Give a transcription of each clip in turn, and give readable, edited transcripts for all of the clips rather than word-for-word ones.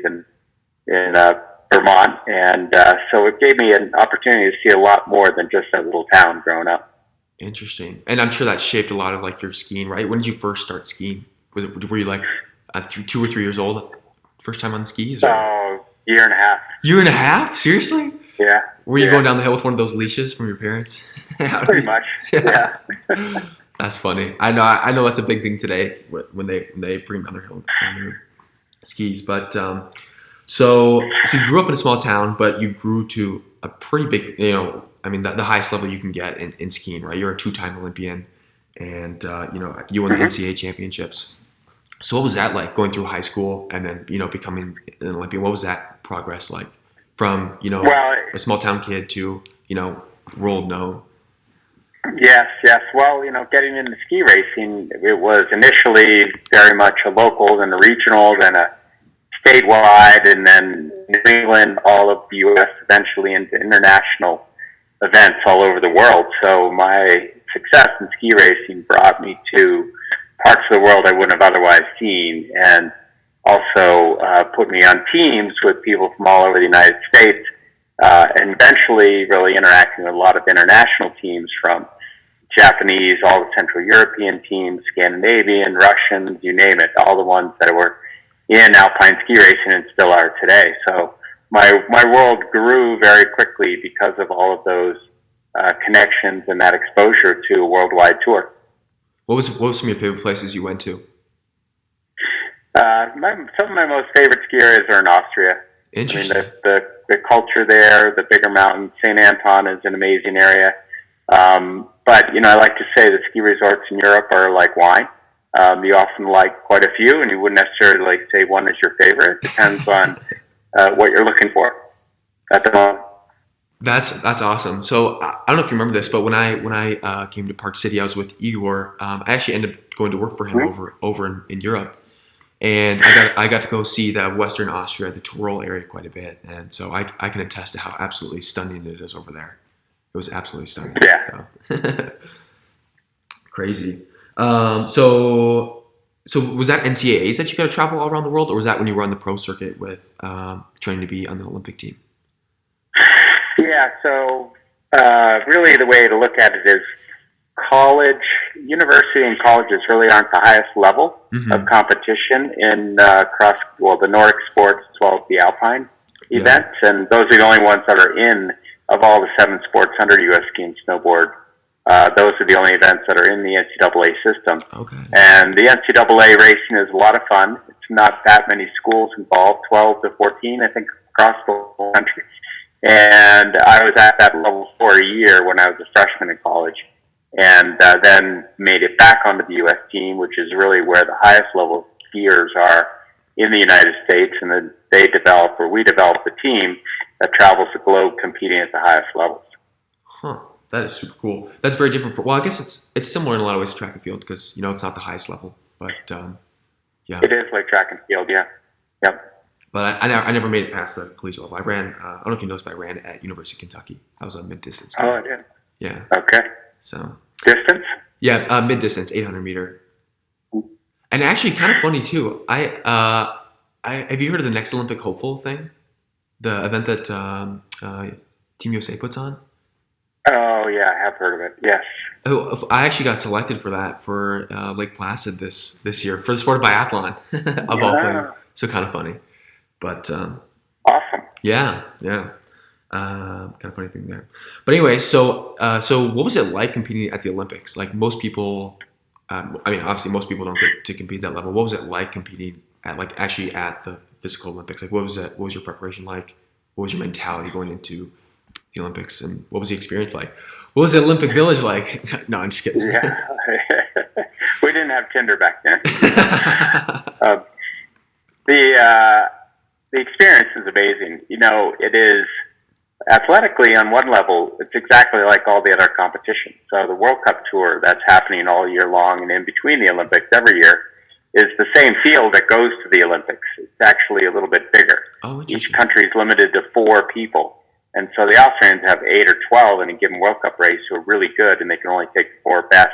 in Vermont, and so it gave me an opportunity to see a lot more than just that little town growing up. Interesting. And I'm sure that shaped a lot of like your skiing, right? When did you first start skiing? Were you like 2 or 3 years old, first time on skis, or Year and a half. year and a half? Seriously? Yeah. Were you going down the hill with one of those leashes from your parents? Pretty much. Yeah. That's funny. I know that's a big thing today when they bring down their hill on their skis. But so you grew up in a small town, but you grew to a pretty big, I mean, the highest level you can get in skiing, right? You're a two-time Olympian, and you won the NCAA championships. So what was that like, going through high school and then becoming an Olympian? What was that progress like from Well, a small town kid to world known? yes. Well, getting into ski racing, it was initially very much a local, then a regional, then a statewide, and then New England, all of the U.S., eventually into international events all over the world. So my success in ski racing brought me to parts of the world I wouldn't have otherwise seen, and also put me on teams with people from all over the United States, and eventually really interacting with a lot of international teams, from Japanese, all the Central European teams, Scandinavian, Russians, you name it, all the ones that were in alpine ski racing and still are today. So my world grew very quickly because of all of those connections and that exposure to a worldwide tour. What was some of your favorite places you went to? Some of my most favorite ski areas are in Austria. Interesting. I mean, the culture there, the bigger mountains. St. Anton is an amazing area. But I like to say the ski resorts in Europe are like wine. You often like quite a few, and you wouldn't necessarily say one is your favorite. It depends on what you're looking for at the moment. That's awesome. So I don't know if you remember this, but when I came to Park City, I was with Igor. I actually ended up going to work for him over in Europe, and I got to go see the Western Austria, the Tyrol area, quite a bit, and so I can attest to how absolutely stunning it is over there. It was absolutely stunning. Yeah. So. Crazy. So was that NCAAs that you got to travel all around the world, or was that when you were on the pro circuit with trying to be on the Olympic team? Yeah, so really the way to look at it is university and colleges really aren't the highest level of competition in across the Nordic sports as well as the alpine events, and those are the only ones that are in of all the 7 sports under U.S. ski and snowboard. Those are the only events that are in the NCAA system. Okay. And the NCAA racing is a lot of fun. It's not that many schools involved, 12 to 14, I think, across the whole country. And I was at that level for a year when I was a freshman in college, and then made it back onto the U.S. team, which is really where the highest level skiers are in the United States. And then we develop a team that travels the globe competing at the highest levels. Huh. That is super cool. That's very different. I guess it's similar in a lot of ways to track and field because it's not the highest level, but yeah. It is like track and field, yeah. Yep. But I never made it past the collegiate level. I ran. I don't know if you noticed, but I ran at University of Kentucky. I was a mid distance. Oh, I did. Yeah. Okay. So distance? Yeah, mid distance, 800 meter. And actually, kind of funny too. I have you heard of the Next Olympic Hopeful thing? The event that Team USA puts on. Oh yeah, I have heard of it. Yes. Oh, I actually got selected for that for Lake Placid this year for the sport of biathlon of all things. So kind of funny. But awesome. Yeah. Kind of funny thing there. But anyway, so what was it like competing at the Olympics? Like most people, obviously most people don't get to compete at that level. What was it like competing at actually at the physical Olympics? Like what was it? What was your preparation like? What was your mentality going into the Olympics, and what was the experience like? What was the Olympic Village like? No, I'm just kidding. Yeah. We didn't have Tinder back then. The experience is amazing. It is athletically on one level, it's exactly like all the other competitions. So the World Cup tour that's happening all year long and in between the Olympics every year is the same field that goes to the Olympics. It's actually a little bit bigger. Oh, each country is limited to 4 people. And so the Austrians have 8 or 12 in a given World Cup race who are really good, and they can only take the 4 best.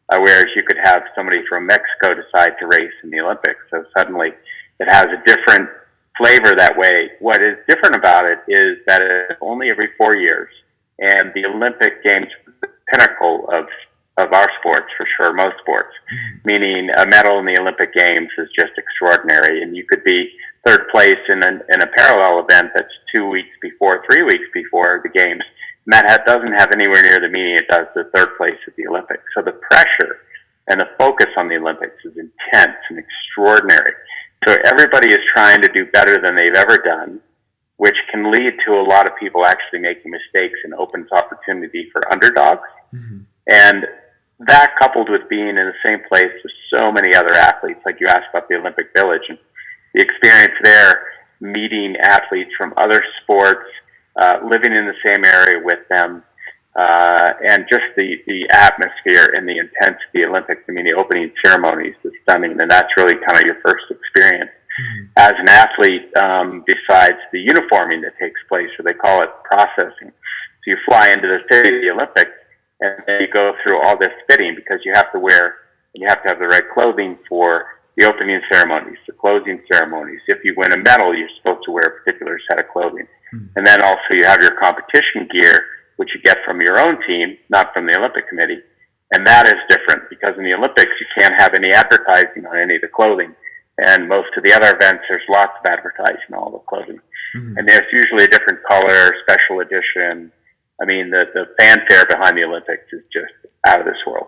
Whereas you could have somebody from Mexico decide to race in the Olympics. So suddenly it has a different flavor that way. What is different about it is that it's only every 4 years, and the Olympic Games is the pinnacle of our sports, for sure, most sports. Meaning a medal in the Olympic Games is just extraordinary, and you could be third place in a parallel event that's 2 weeks before, 3 weeks before the Games, and that doesn't have anywhere near the meaning it does the third place at the Olympics. So the pressure and the focus on the Olympics is intense and extraordinary. So everybody is trying to do better than they've ever done, which can lead to a lot of people actually making mistakes and opens opportunity for underdogs. And that, coupled with being in the same place with so many other athletes, like you asked about the Olympic Village, and the experience there, meeting athletes from other sports, living in the same area with them, and just the atmosphere and the intensity of the Olympics. I mean, the opening ceremonies is stunning, and that's really kind of your first experience as an athlete, besides the uniforming that takes place, or they call it processing. So you fly into the city of the Olympics, and then you go through all this fitting, because you have to have the right clothing for the opening ceremonies, the closing ceremonies. If you win a medal, you're supposed to wear a particular set of clothing. And then also you have your competition gear, which you get from your own team, not from the Olympic Committee. And that is different, because in the Olympics, you can't have any advertising on any of the clothing. And most of the other events, there's lots of advertising on all the clothing. And there's usually a different color, special edition. I mean, the fanfare behind the Olympics is just out of this world.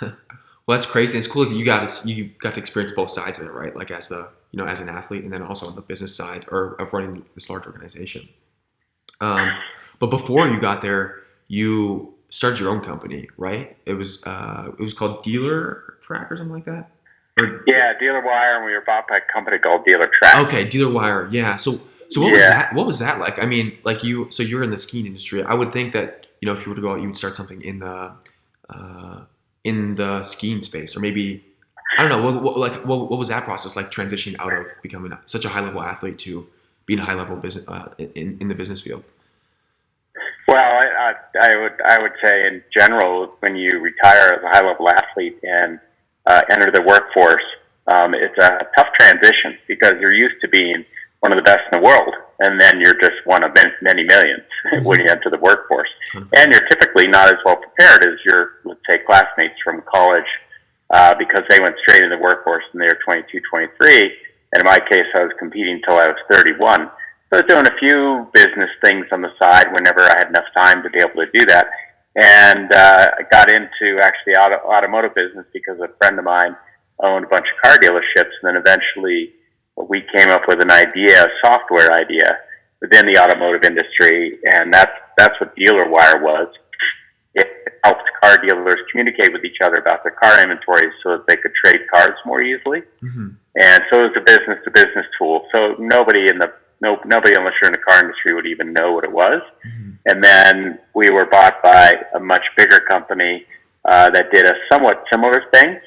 Well, that's crazy. It's cool that you got to experience both sides of it, right? Like as as an athlete, and then also on the business side or of running this large organization. But before you got there, you started your own company, right? It was called Dealer Track or something like that. Yeah, Dealer Wire, and we were bought by a company called Dealer Track. Okay, Dealer Wire. Yeah. So what was that? What was that like? I mean, like so you're in the skiing industry. I would think that if you were to go out, you would start something in the skiing space, or maybe I don't know. What was that process like, transitioning out of becoming such a high level athlete to being a high level business in the business field? Well, I would say in general, when you retire as a high level athlete and enter the workforce, it's a tough transition, because you're used to being one of the best in the world, and then you're just one of many millions when you enter the workforce. And you're typically not as well prepared as your, let's say, classmates from college, because they went straight into the workforce and they were 22, 23. And in my case, I was competing until I was 31. So I was doing a few business things on the side whenever I had enough time to be able to do that. And I got into actually automotive business because a friend of mine owned a bunch of car dealerships, and then eventually we came up with a software idea within the automotive industry, and that's what Dealer Wire was. It helped car dealers communicate with each other about their car inventories so that they could trade cars more easily. And so it was a business-to-business tool. So nobody unless you're in the car industry would even know what it was. And then we were bought by a much bigger company that did a somewhat similar thing,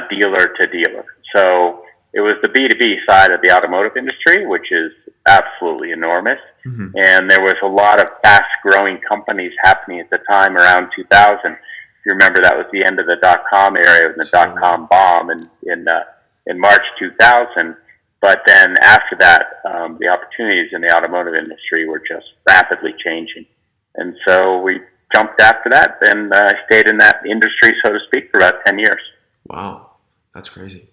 dealer to dealer. So it was the B2B side of the automotive industry, which is absolutely enormous. And there was a lot of fast-growing companies happening at the time around 2000. If you remember, that was the end of the dot-com era, and the dot-com bomb in March 2000. But then after that, the opportunities in the automotive industry were just rapidly changing. And so we jumped after that, and I stayed in that industry, so to speak, for about 10 years. Wow, that's crazy.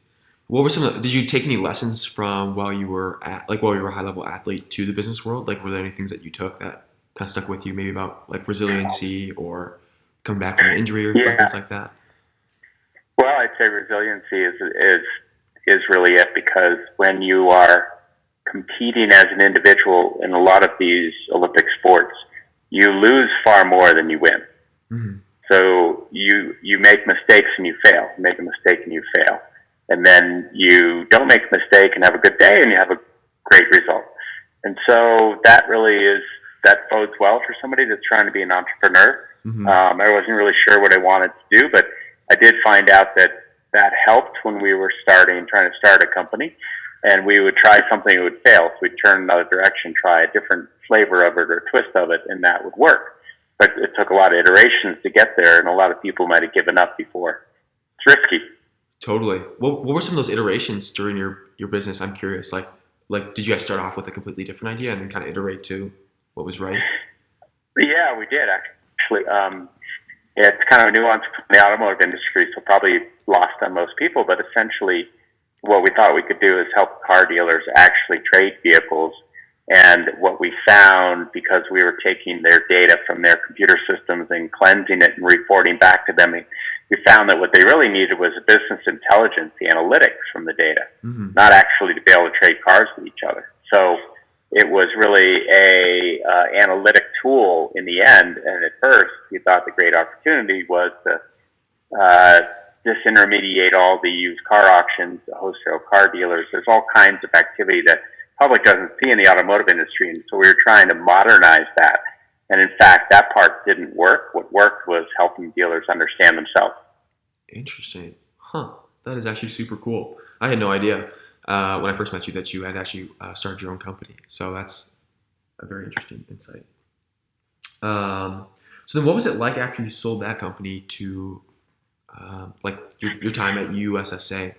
What were did you take any lessons from while you were a high level athlete to the business world? Like, were there any things that you took that kind of stuck with you, maybe about like resiliency or coming back from an injury or things like that? Well, I'd say resiliency is really it, because when you are competing as an individual in a lot of these Olympic sports, you lose far more than you win. So you make mistakes and you fail, make a mistake and you fail. And then you don't make a mistake and have a good day and you have a great result. And so that bodes well for somebody that's trying to be an entrepreneur. I wasn't really sure what I wanted to do, but I did find out that helped when we were trying to start a company, and we would try something that would fail. So we'd turn another direction, try a different flavor of it or twist of it, and that would work. But it took a lot of iterations to get there, and a lot of people might have given up before. It's risky. Totally. What were some of those iterations during your business? I'm curious. Like like, did you guys start off with a completely different idea and then kind of iterate to what was right? Yeah, we did actually. It's kind of a nuance in the automotive industry, so probably lost on most people. But essentially, what we thought we could do is help car dealers actually trade vehicles. And what we found, because we were taking their data from their computer systems and cleansing it and reporting back to them, we found that what they really needed was business intelligence, the analytics from the data, not actually to be able to trade cars with each other. So it was really a analytic tool in the end. And at first, we thought the great opportunity was to disintermediate all the used car auctions, the wholesale car dealers. There's all kinds of activity that public doesn't see in the automotive industry, and so we were trying to modernize that. And in fact, that part didn't work. What worked was helping dealers understand themselves. Interesting. Huh. That is actually super cool. I had no idea when I first met you that you had actually started your own company. So that's a very interesting insight. So then what was it like after you sold that company to like your time at USSA?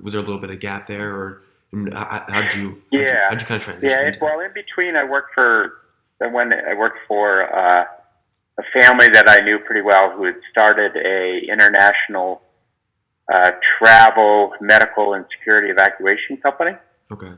Was there a little bit of gap there, or how'd you kind of transition into that? Well, in between, I worked for a family that I knew pretty well who had started a international travel, medical, and security evacuation company. Okay.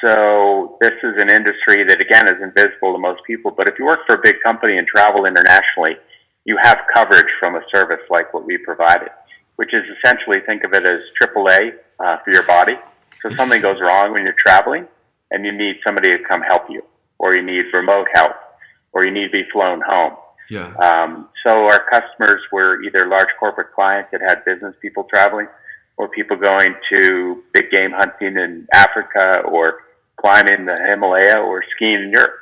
So this is an industry that, again, is invisible to most people. But if you work for a big company and travel internationally, you have coverage from a service like what we provided, which is essentially, think of it as AAA for your body. So if something goes wrong when you're traveling and you need somebody to come help you, or you need remote help, or you need to be flown home. Yeah. So our customers were either large corporate clients that had business people traveling, or people going to big game hunting in Africa, or climbing the Himalaya, or skiing in Europe.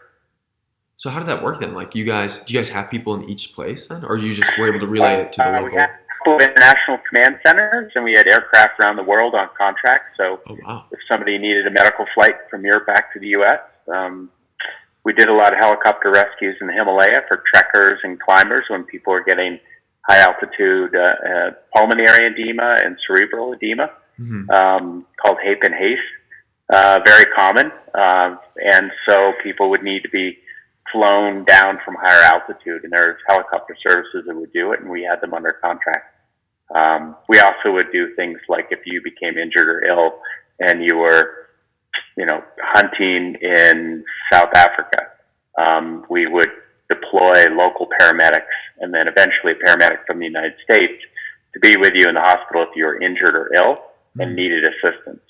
So how did that work then? Like, do you guys have people in each place then, or you just were able to relay it to the local? We had a couple of international command centers, and we had aircraft around the world on contract. So if somebody needed a medical flight from Europe back to the U.S., we did a lot of helicopter rescues in the Himalaya for trekkers and climbers when people were getting high altitude pulmonary edema and cerebral edema, called HAPE and HACE, very common. And so people would need to be flown down from higher altitude, and there's helicopter services that would do it, and we had them under contract. We also would do things like if you became injured or ill and you were, hunting in South Africa, we would deploy local paramedics and then eventually a paramedic from the United States to be with you in the hospital if you were injured or ill and needed assistance.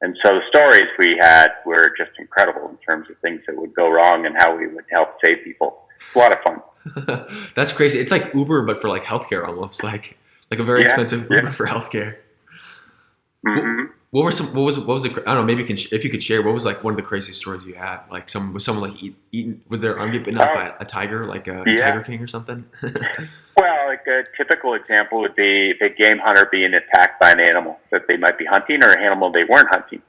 And so the stories we had were just incredible in terms of things that would go wrong and how we would help save people. It's a lot of fun. That's crazy. It's like Uber, but for like healthcare almost, like a very expensive Uber for healthcare. What was I don't know, maybe if you could share, what was like one of the craziest stories you had? Like was someone like eaten with their arm get bitten off by a tiger, like a Tiger King or something? Well, like a typical example would be a game hunter being attacked by an animal that they might be hunting, or an animal they weren't hunting.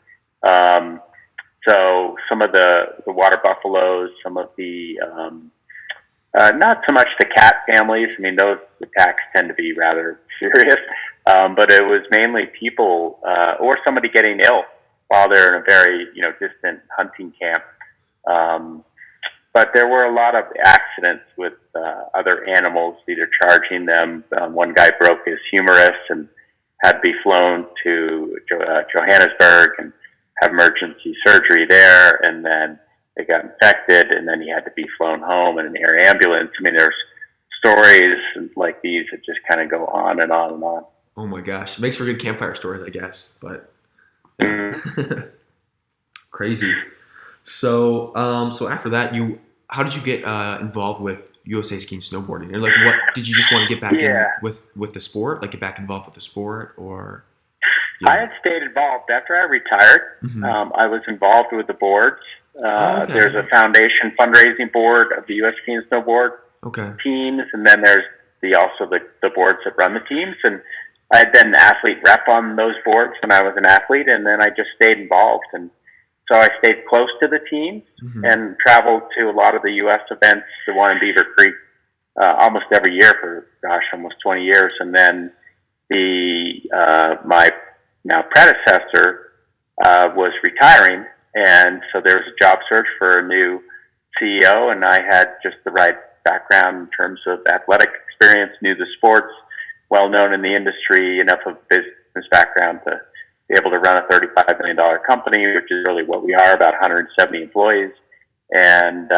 So some of the water buffaloes, some of the not so much the cat families. I mean, those attacks tend to be rather serious. But it was mainly people or somebody getting ill while they're in a very distant hunting camp. But there were a lot of accidents with other animals, either charging them. One guy broke his humerus and had to be flown to Johannesburg and have emergency surgery there, and then they got infected, and then he had to be flown home in an air ambulance. I mean, there's stories like these that just kind of go on and on and on. Oh my gosh, it makes for good campfire stories, I guess. But crazy. So, after that, how did you get involved with USA Skiing Snowboarding? And like, what did you just want to get back in with the sport? Like, get back involved with the sport, or? I had stayed involved after I retired. I was involved with the boards. There's a foundation fundraising board of the U.S. Ski and Snowboard teams, and then there's also the boards that run the teams. And I had been an athlete rep on those boards when I was an athlete, and then I just stayed involved. And so I stayed close to the teams and traveled to a lot of the U.S. events, the one in Beaver Creek, almost every year for, almost 20 years. And then my now predecessor was retiring, And so there was a job search for a new CEO, and I had just the right background in terms of athletic experience, knew the sports, well known in the industry, enough of business background to be able to run a $35 million company, which is really what we are, about 170 employees. And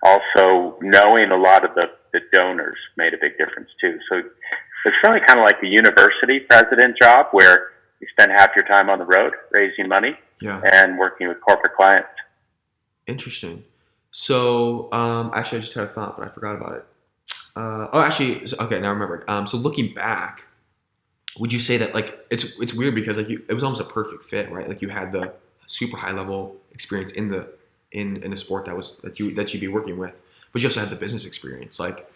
also knowing a lot of the donors made a big difference too. So it's really kind of like a university president job where you spend half your time on the road raising money and working with corporate clients. Interesting. So, actually, I just had a thought, but I forgot about it. Okay, now I remember. So looking back, would you say that like it's weird because like it was almost a perfect fit, right? Like you had the super high level experience in a sport that you'd be working with, but you also had the business experience. Like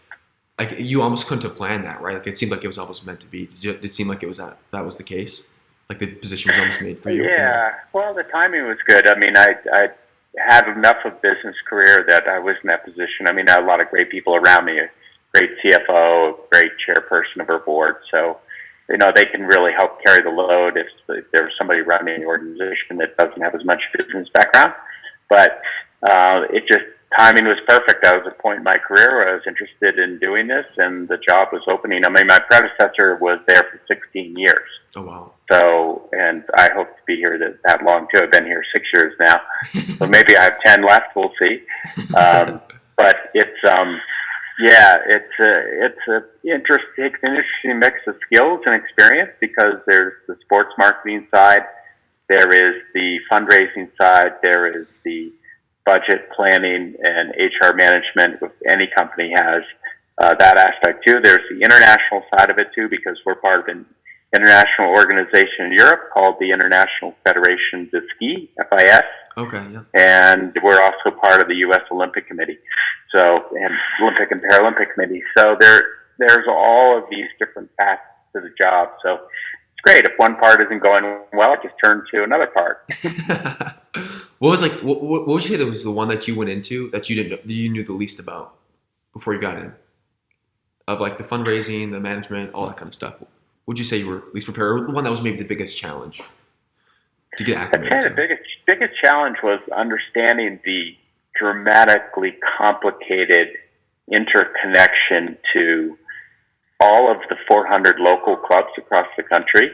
you almost couldn't have planned that, right? Like it seemed like it was almost meant to be. It seemed like it was that was the case. Like the position was almost made for you. Yeah. Well, the timing was good. I mean, I had enough of business career that I was in that position. I mean, I had a lot of great people around me, a great CFO, a great chairperson of our board. So, they can really help carry the load if there's somebody running the organization that doesn't have as much business background. But timing was perfect. I was at a point in my career where I was interested in doing this, and the job was opening. I mean, my predecessor was there for 16 years. Oh, wow. So, and I hope to be here that long too. I've been here 6 years now. So maybe I have 10 left. We'll see. But it's an interesting mix of skills and experience because there's the sports marketing side, there is the fundraising side, there is the budget planning and HR management, which any company has that aspect too. There's the international side of it too, because we're part of an international organization in Europe called the International Federation de Ski, FIS. Okay, yeah. And we're also part of the U.S. Olympic Committee, and Olympic and Paralympic Committee. So there's all of these different facets to the job. So it's great. If one part isn't going well, just turn to another part. What would you say that was the one that you went into that you knew the least about before you got in? Of like the fundraising, the management, all that kind of stuff. Would you say you were least prepared, or the one that was maybe the biggest challenge to get acclimated I'd say the biggest challenge was understanding the dramatically complicated interconnection to all of the 400 local clubs across the country,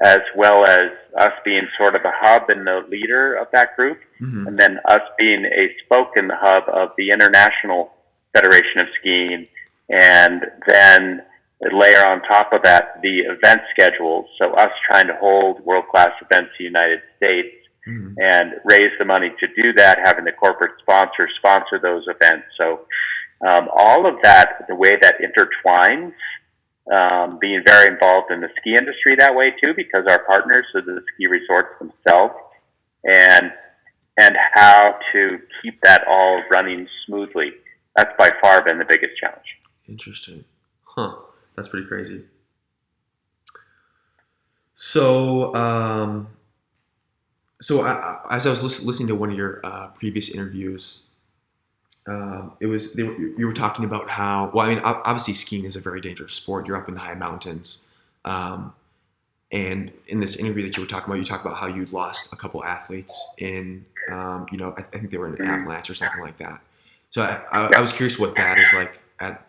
as well as us being sort of the hub and the leader of that group, and then us being a spoke in the hub of the International Federation of Skiing, and then layer on top of that the event schedules. So us trying to hold world-class events in the United States and raise the money to do that, having the corporate sponsors sponsor those events. So all of that, the way that intertwines, being very involved in the ski industry that way too, because our partners are the ski resorts themselves, and how to keep that all running smoothly. That's by far been the biggest challenge. Interesting. Huh. That's pretty crazy. So, as I was listening to one of your previous interviews, you were talking about how, well, I mean, obviously skiing is a very dangerous sport. You're up in the high mountains, and in this interview that you were talking about, you talked about how you lost a couple athletes in, I think they were in an avalanche or something like that. So I was curious what that is like.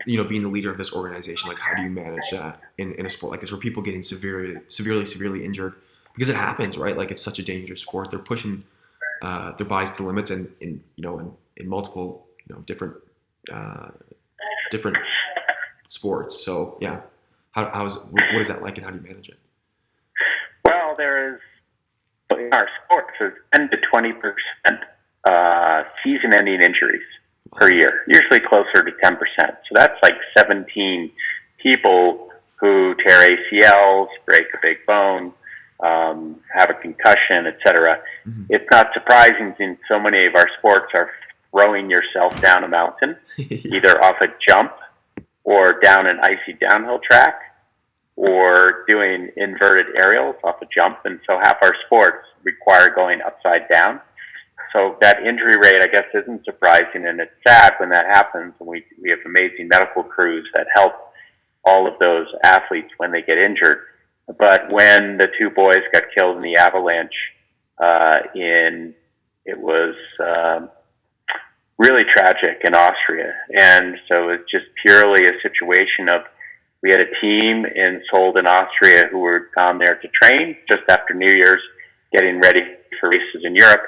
Being the leader of this organization, like how do you manage that in a sport like this where people getting severely injured? Because it happens, right? Like it's such a dangerous sport. They're pushing their bodies to the limits, and in multiple different sports. So yeah, what is that like, and how do you manage it? Well, there is in our sports there's 10 to 20% season-ending injuries per year, usually closer to 10%. So that's like 17 people who tear ACLs, break a big bone, have a concussion, etc. It's not surprising since so many of our sports are throwing yourself down a mountain, either off a jump or down an icy downhill track, or doing inverted aerials off a jump. And so half our sports require going upside down. So that injury rate, I guess, isn't surprising, and it's sad when that happens. And we have amazing medical crews that help all of those athletes when they get injured. But when the two boys got killed in the avalanche in it was really tragic in Austria. And so it's just purely a situation of, we had a team in Sold in Austria who were down there to train just after New Year's, getting ready for races in Europe.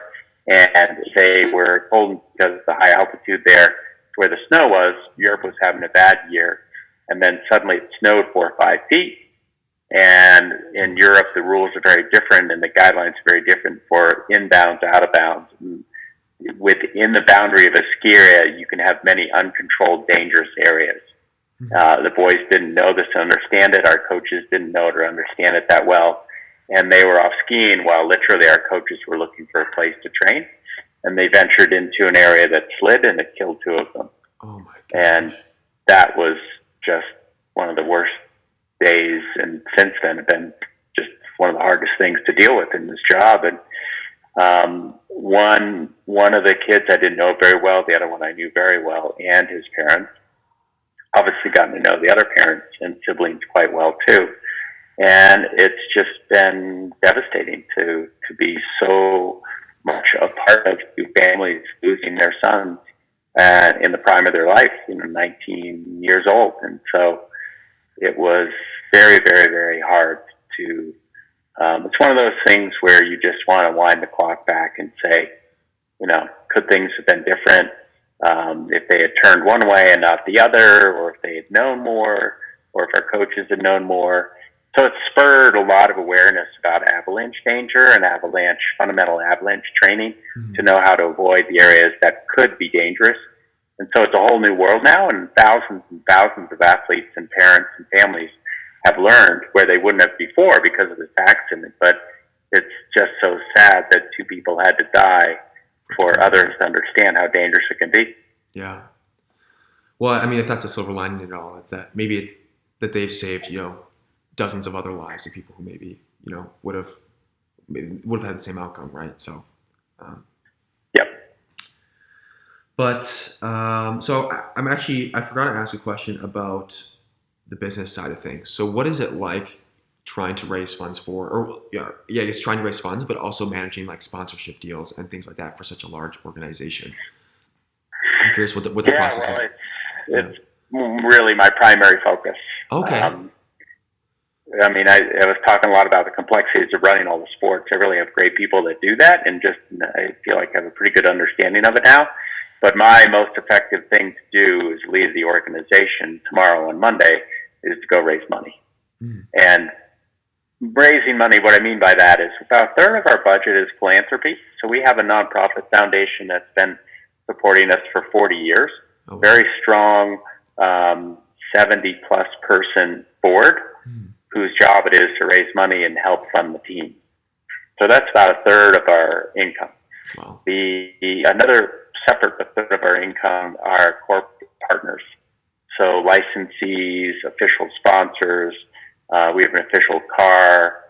And they were told, because of the high altitude there, where the snow was, Europe was having a bad year. And then suddenly it snowed 4 or 5 feet. And in Europe, the rules are very different and the guidelines are very different for inbounds, out of bounds. Within the boundary of a ski area, you can have many uncontrolled, dangerous areas. The boys didn't know this or understand it. Our coaches didn't know it or understand it that well. And they were off skiing while literally our coaches were looking for a place to train. And they ventured into an area that slid and it killed 2 of them. Oh my God. And that was just one of the worst days. And since then have been just one of the hardest things to deal with in this job. And one of the kids I didn't know very well, the other one I knew very well, and his parents. Obviously gotten to know the other parents and siblings quite well too. And it's just been devastating to be so much a part of 2 families losing their sons in the prime of their life, 19 years old. And so it was very, very, very hard to, it's one of those things where you just want to wind the clock back and say, could things have been different? If they had turned one way and not the other, or if they had known more, or if our coaches had known more. So it spurred a lot of awareness about avalanche danger and fundamental avalanche training to know how to avoid the areas that could be dangerous. And so it's a whole new world now, and thousands of athletes and parents and families have learned where they wouldn't have before because of this accident. But it's just so sad that 2 people had to die for others to understand how dangerous it can be. Yeah. Well, I mean, if that's a silver lining in all, that maybe that they've saved, dozens of other lives of people who maybe, would have had the same outcome, right? So, Yep. But so I forgot to ask a question about the business side of things. So, what is it like trying to raise funds I guess trying to raise funds, but also managing like sponsorship deals and things like that for such a large organization? I'm curious what the process is. It's really my primary focus. Okay. I mean, I was talking a lot about the complexities of running all the sports. I really have great people that do that, and I feel like I have a pretty good understanding of it now. But my most effective thing to do is lead the organization tomorrow on Monday is to go raise money. And raising money, what I mean by that is about a third of our budget is philanthropy. So we have a nonprofit foundation that's been supporting us for 40 years. Oh. Very strong 70-plus person board whose job it is to raise money and help fund the team. So that's about a third of our income. Wow. Another separate third of our income are corporate partners. So licensees, official sponsors. We have an official car.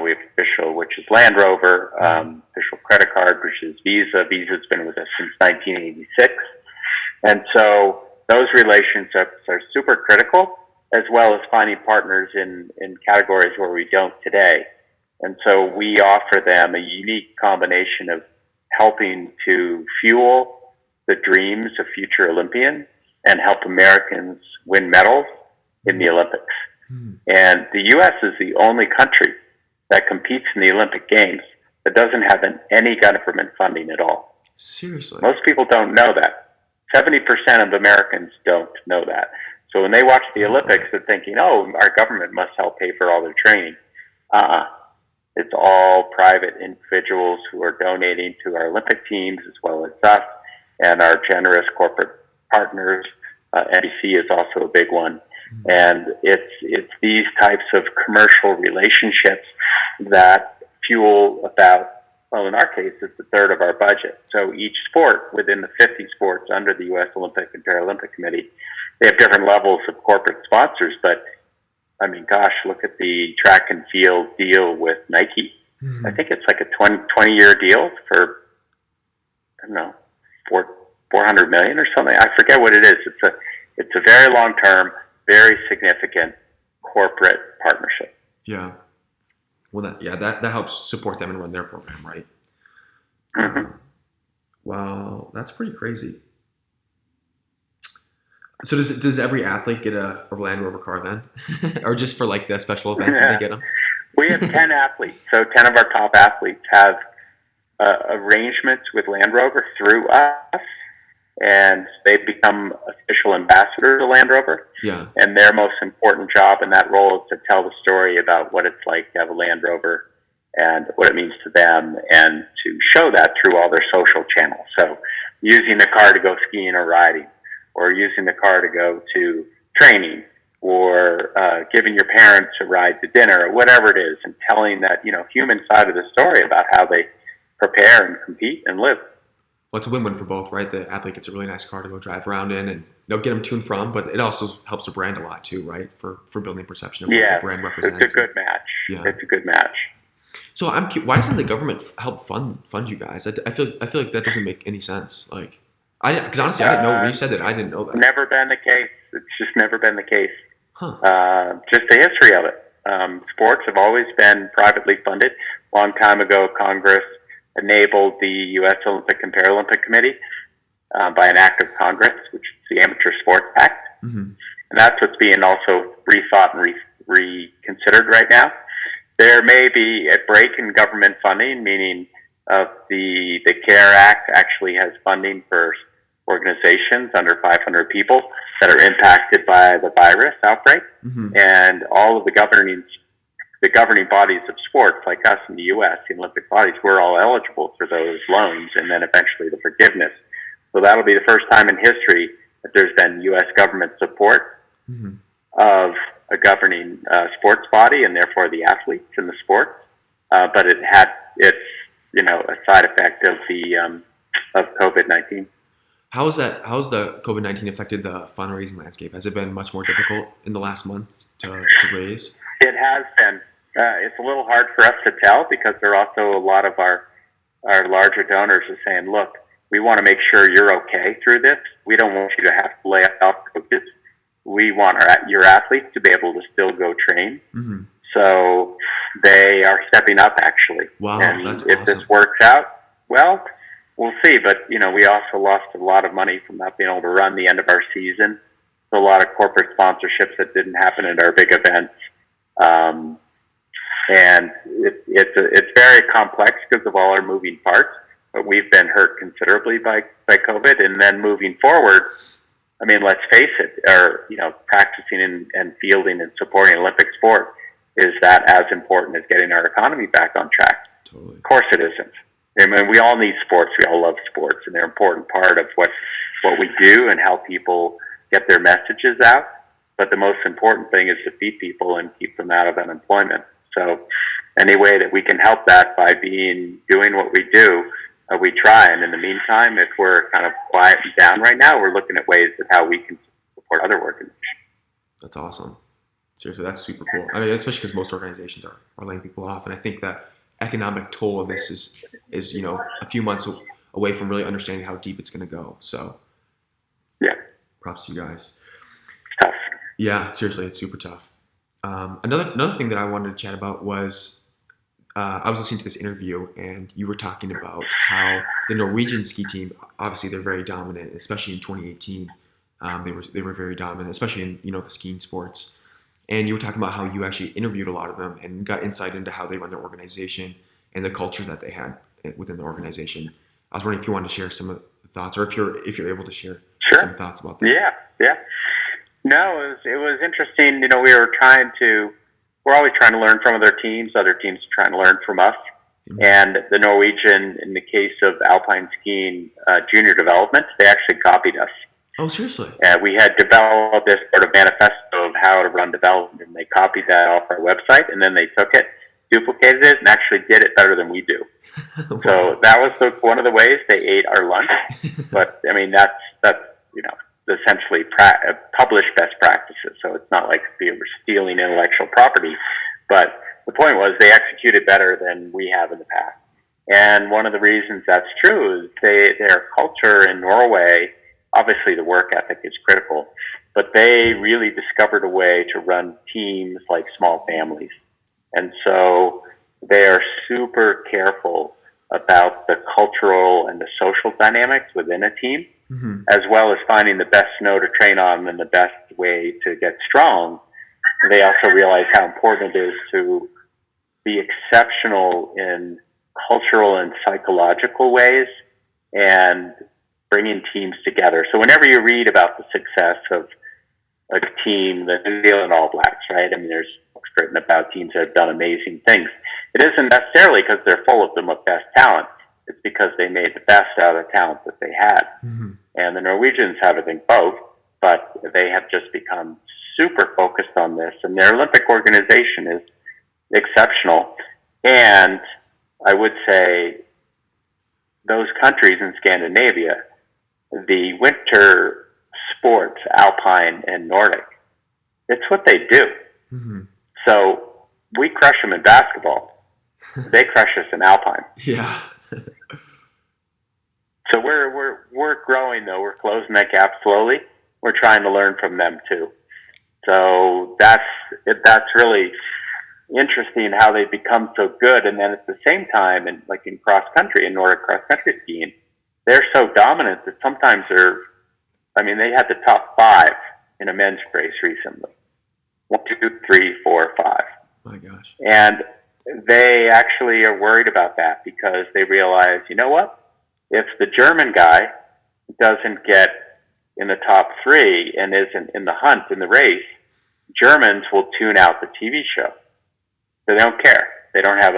We have official, which is Land Rover. Official credit card, which is Visa. Visa's been with us since 1986. And so those relationships are super critical, as well as finding partners in categories where we don't today. And so we offer them a unique combination of helping to fuel the dreams of future Olympians and help Americans win medals in the Olympics. And the U.S. is the only country that competes in the Olympic Games that doesn't have any government funding at all. Seriously? Most people don't know that. 70% of Americans don't know that. So when they watch the Olympics, they're thinking, oh, our government must help pay for all their training. It's all private individuals who are donating to our Olympic teams as well as us and our generous corporate partners. NBC is also a big one. And it's these types of commercial relationships that fuel in our case, it's a third of our budget. So each sport within the 50 sports under the U.S. Olympic and Paralympic Committee, they have different levels of corporate sponsors. But, I mean, gosh, look at the track and field deal with Nike. I think it's like a 20-year deal for, I don't know, $400 million or something. I forget what it is. It's a very long-term, very significant corporate partnership. Yeah. Well, that helps support them and run their program, right? Wow, that's pretty crazy. So does every athlete get a Land Rover car then, or just for like the special events that they get them? We have 10 athletes, so 10 of our top athletes have arrangements with Land Rover through us, and they've become official ambassadors to Land Rover. Yeah. And their most important job in that role is to tell the story about what it's like to have a Land Rover and what it means to them, and to show that through all their social channels. So using the car to go skiing or riding, or using the car to go to training, or giving your parents a ride to dinner, or whatever it is, and telling that, human side of the story about how they prepare and compete and live. Well, it's a win-win for both, right? The athlete gets a really nice car to go drive around in, and get them to and from. But it also helps the brand a lot too, right? For building perception of what the brand represents. It's a good match. Yeah, it's a good match. So why doesn't the government help fund you guys? I feel like that doesn't make any sense. Like, because honestly, I didn't know when you said that. I didn't know that. Never been the case. It's just never been the case. Huh. Just the history of it. Sports have always been privately funded. A long time ago, Congress enabled the U.S. Olympic and Paralympic Committee by an act of Congress, which is the Amateur Sports Act. Mm-hmm. And that's what's being also rethought and reconsidered right now. There may be a break in government funding, meaning the CARE Act actually has funding for organizations under 500 people that are impacted by the virus outbreak. Mm-hmm. And all of the governing bodies of sports, like us in the U.S., the Olympic bodies, we're all eligible for those loans and then eventually the forgiveness. So that'll be the first time in history that there's been U.S. government support mm-hmm. of a governing sports body, and therefore the athletes in the sport. But it's a side effect of COVID-19. How's the COVID-19 affected the fundraising landscape? Has it been much more difficult in the last month to raise? It has been. It's a little hard for us to tell, because there are also a lot of our larger donors are saying, look, we want to make sure you're okay through this. We don't want you to have to lay off coaches. We want your athletes to be able to still go train. Mm-hmm. So they are stepping up, actually. Wow, and that's if awesome. This works out, well, we'll see. But, we also lost a lot of money from not being able to run the end of our season. So a lot of corporate sponsorships that didn't happen at our big events. And it's very complex because of all our moving parts. But we've been hurt considerably by COVID. And then moving forward, I mean, let's face it, practicing and fielding and supporting Olympic sport, is that as important as getting our economy back on track? Totally. Of course it isn't. I mean, we all need sports. We all love sports, and they're an important part of what we do and how people get their messages out. But the most important thing is to feed people and keep them out of unemployment. So any way that we can help that by doing what we do, we try. And in the meantime, if we're kind of quiet and down right now, we're looking at ways of how we can support other organizations. That's awesome. Seriously, that's super cool. I mean, especially because most organizations are laying people off, and I think that economic toll of this is a few months away from really understanding how deep it's going to go. So, yeah, props to you guys. It's tough. Yeah, seriously, it's super tough. Another thing that I wanted to chat about was I was listening to this interview, and you were talking about how the Norwegian ski team, obviously they're very dominant, especially in 2018. They were very dominant, especially in the skiing sports. And you were talking about how you actually interviewed a lot of them and got insight into how they run their organization and the culture that they had within the organization. I was wondering if you wanted to share some of the thoughts, or if you're able to share some thoughts about that. Yeah. No, it was interesting. We're always trying to learn from other teams. Other teams are trying to learn from us. Mm-hmm. And the Norwegian, in the case of alpine skiing junior development, they actually copied us. Oh, seriously? We had developed this sort of manifesto of how to run development, and they copied that off our website, and then they took it, duplicated it, and actually did it better than we do. Wow. So that was one of the ways they ate our lunch. But I mean, that's essentially published best practices. So it's not like we were stealing intellectual property, but the point was they executed better than we have in the past. And one of the reasons that's true is their culture in Norway. Obviously, the work ethic is critical, but they really discovered a way to run teams like small families. And so they are super careful about the cultural and the social dynamics within a team, as well as finding the best snow to train on and the best way to get strong. They also realize how important it is to be exceptional in cultural and psychological ways and bringing teams together. So whenever you read about the success of a team, the New Zealand All Blacks, right? I mean, there's books written about teams that have done amazing things. It isn't necessarily because they're full of them of best talent. It's because they made the best out of the talent that they had. And the Norwegians have, I think, both, but they have just become super focused on this. And their Olympic organization is exceptional. And I would say those countries in Scandinavia, the winter sports, alpine and Nordic, it's what they do. So we crush them in basketball. They crush us in alpine. Yeah. So we're growing though. We're closing that gap slowly. We're trying to learn from them too. So that's really interesting how they become so good. And then at the same time, and like in cross country, in Nordic cross country skiing, they're so dominant that sometimes they had the top 5 in a men's race recently. 1, 2, 3, 4, 5. My gosh. And they actually are worried about that because they realize, you know what? If the German guy doesn't get in the top 3 and isn't in the hunt in the race, Germans will tune out the TV show. They don't care. They don't have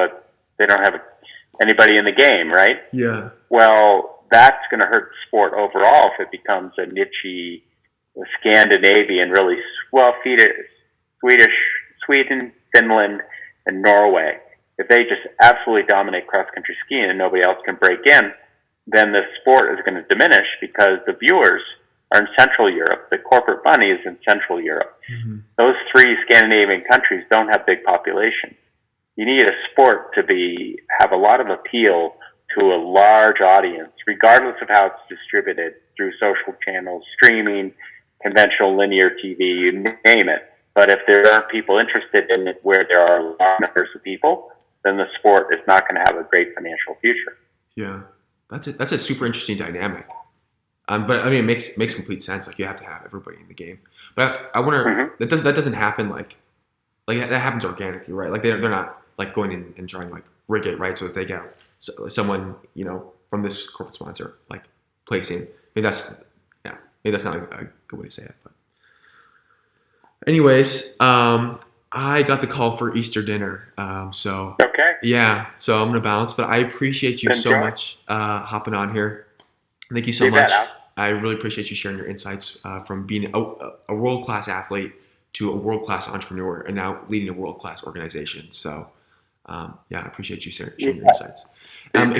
anybody in the game, right? Yeah. Well, that's going to hurt the sport overall if it becomes a niche Scandinavian, really Sweden, Finland, and Norway. If they just absolutely dominate cross-country skiing and nobody else can break in, then the sport is going to diminish because the viewers are in Central Europe. The corporate money is in Central Europe. Those 3 Scandinavian countries don't have big populations. You need a sport to have a lot of appeal to a large audience, regardless of how it's distributed through social channels, streaming, conventional linear TV, you name it. But if there aren't people interested in it where there are large numbers of people, then the sport is not going to have a great financial future. Yeah, that's a super interesting dynamic. But I mean, it makes complete sense. Like you have to have everybody in the game. But I wonder that doesn't happen like that happens organically, right? Like they're not like going in and trying to like rig it, right? So that they get someone from this corporate sponsor like placing. Maybe that's not a good way to say it. But anyways, I got the call for Easter dinner. So okay. Yeah, so I'm gonna bounce. But I appreciate you so much hopping on here. Thank you so much. I really appreciate you sharing your insights from being a world-class athlete to a world-class entrepreneur and now leading a world-class organization. So, I appreciate you sharing your insights. Have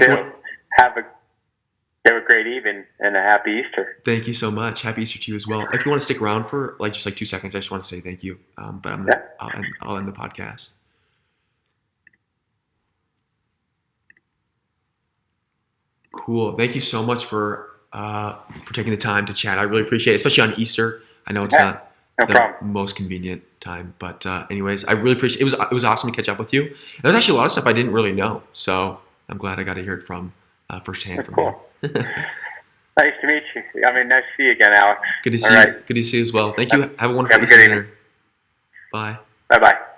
a great evening and a happy Easter. Thank you so much. Happy Easter to you as well. If you want to stick around for just 2 seconds, I just want to say thank you. But I'll end the podcast. Cool. Thank you so much for taking the time to chat. I really appreciate it, especially on Easter. I know it's not the most convenient time, but anyways, I really appreciate it. It was awesome to catch up with you. There's actually a lot of stuff I didn't really know, so I'm glad I got to hear it from firsthand from you. Nice to meet you. Nice to see you again, Alex. Good to see you. Good to see you as well. Thank you. Have a wonderful Easter dinner. Bye. Bye-bye.